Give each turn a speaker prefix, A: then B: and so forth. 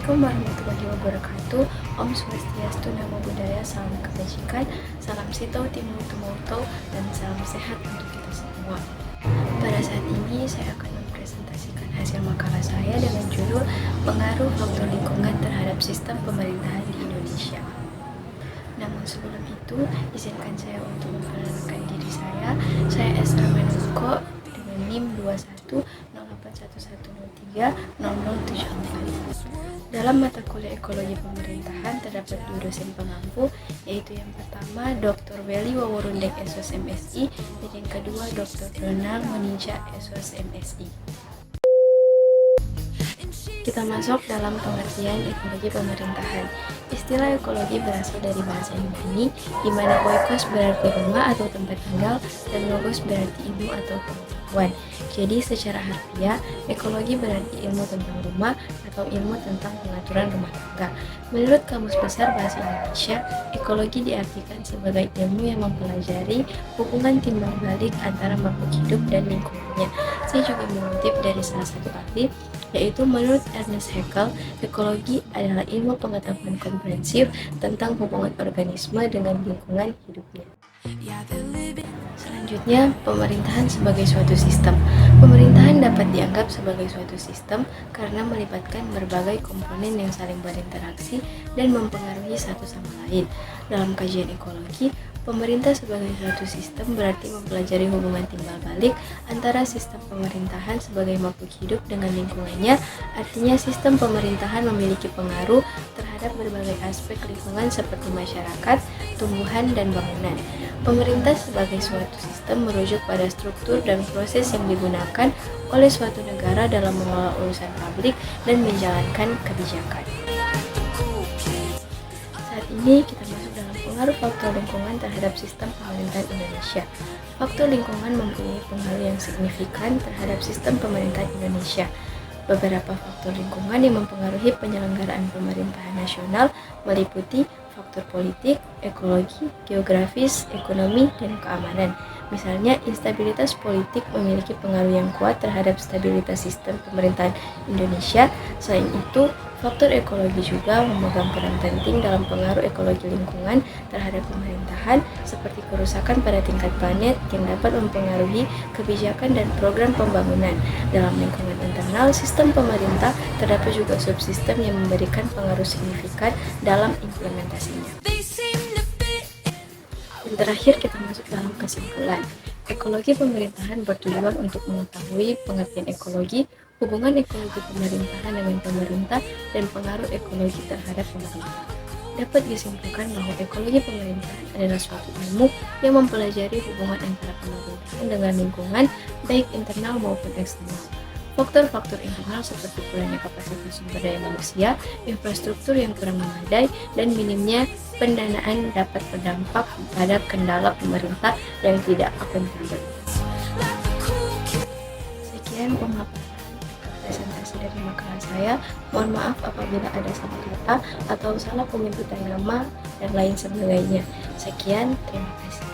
A: Assalamualaikum warahmatullahi wabarakatuh. Om Swastiastu, Namo Buddhaya, salam kebajikan, salam sito, timu tumauto, dan salam sehat untuk kita semua. Pada saat ini saya akan mempresentasikan hasil makalah saya dengan judul Pengaruh Faktor Lingkungan Terhadap Sistem Pemerintahan di Indonesia. Namun sebelum itu, izinkan saya untuk memperkenalkan diri saya. Saya Esra Manungko dengan NIM 210811030074. Dalam mata kuliah ekologi pemerintahan terdapat 2 dosen pengampu, yaitu yang pertama Dr. Welly Waworundek SOS MSI dan yang kedua Dr. Donald Moninca SOS MSI. Kita masuk dalam pengertian ekologi pemerintahan. Istilah ekologi berasal dari bahasa Yunani, di mana oikos berarti rumah atau tempat tinggal, dan logos berarti ilmu atau pengetahuan. Jadi secara harfiah, ekologi berarti ilmu tentang rumah atau ilmu tentang pengaturan rumah tangga. Menurut Kamus Besar Bahasa Indonesia, ekologi diartikan sebagai ilmu yang mempelajari hubungan timbal balik antara makhluk hidup dan lingkungannya. Saya juga mengutip dari salah satu ahli, yaitu menurut Ernest Haeckel, ekologi adalah ilmu pengetahuan komprehensif tentang hubungan organisme dengan lingkungan hidupnya. Selanjutnya, pemerintahan sebagai suatu sistem. Pemerintahan dapat dianggap sebagai suatu sistem karena melibatkan berbagai komponen yang saling berinteraksi dan mempengaruhi satu sama lain. Dalam kajian ekologi, pemerintah sebagai suatu sistem berarti mempelajari hubungan timbal balik antara sistem pemerintahan sebagai makhluk hidup dengan lingkungannya. Artinya sistem pemerintahan memiliki pengaruh terhadap berbagai aspek lingkungan seperti masyarakat, tumbuhan, dan bangunan. Pemerintah sebagai suatu sistem merujuk pada struktur dan proses yang digunakan oleh suatu negara dalam mengelola urusan publik dan menjalankan kebijakan. Saat ini kita masuk dalam pengaruh faktor lingkungan terhadap sistem pemerintahan Indonesia. Faktor lingkungan mempunyai pengaruh yang signifikan terhadap sistem pemerintahan Indonesia. Beberapa faktor lingkungan yang mempengaruhi penyelenggaraan pemerintahan nasional meliputi faktor politik, ekologi, geografis, ekonomi, dan keamanan. Misalnya, instabilitas politik memiliki pengaruh yang kuat terhadap stabilitas sistem pemerintahan Indonesia. Selain itu, faktor ekologi juga memegang peran penting dalam pengaruh ekologi lingkungan terhadap pemerintahan, seperti kerusakan pada tingkat planet yang dapat mempengaruhi kebijakan dan program pembangunan. Dalam lingkungan internal sistem pemerintah, terdapat juga subsistem yang memberikan pengaruh signifikan dalam implementasinya. Dan terakhir kita masuk dalam kesimpulan. Ekologi pemerintahan bertujuan untuk mengetahui pengertian ekologi, hubungan ekologi pemerintahan dengan pemerintah, dan pengaruh ekologi terhadap pemerintah. Dapat disimpulkan bahwa ekologi pemerintahan adalah suatu ilmu yang mempelajari hubungan antara pemerintahan dengan lingkungan, baik internal maupun eksternal. Faktor-faktor internal seperti kurangnya kapasitas sumber daya manusia, infrastruktur yang kurang memadai, dan minimnya pendanaan dapat berdampak pada kendala pemerintah yang tidak akuntabel. Sekian pemaparan presentasi dari makalah saya. Mohon maaf apabila ada salah kata atau salah penyebutan nama dan lain sebagainya. Sekian, terima kasih.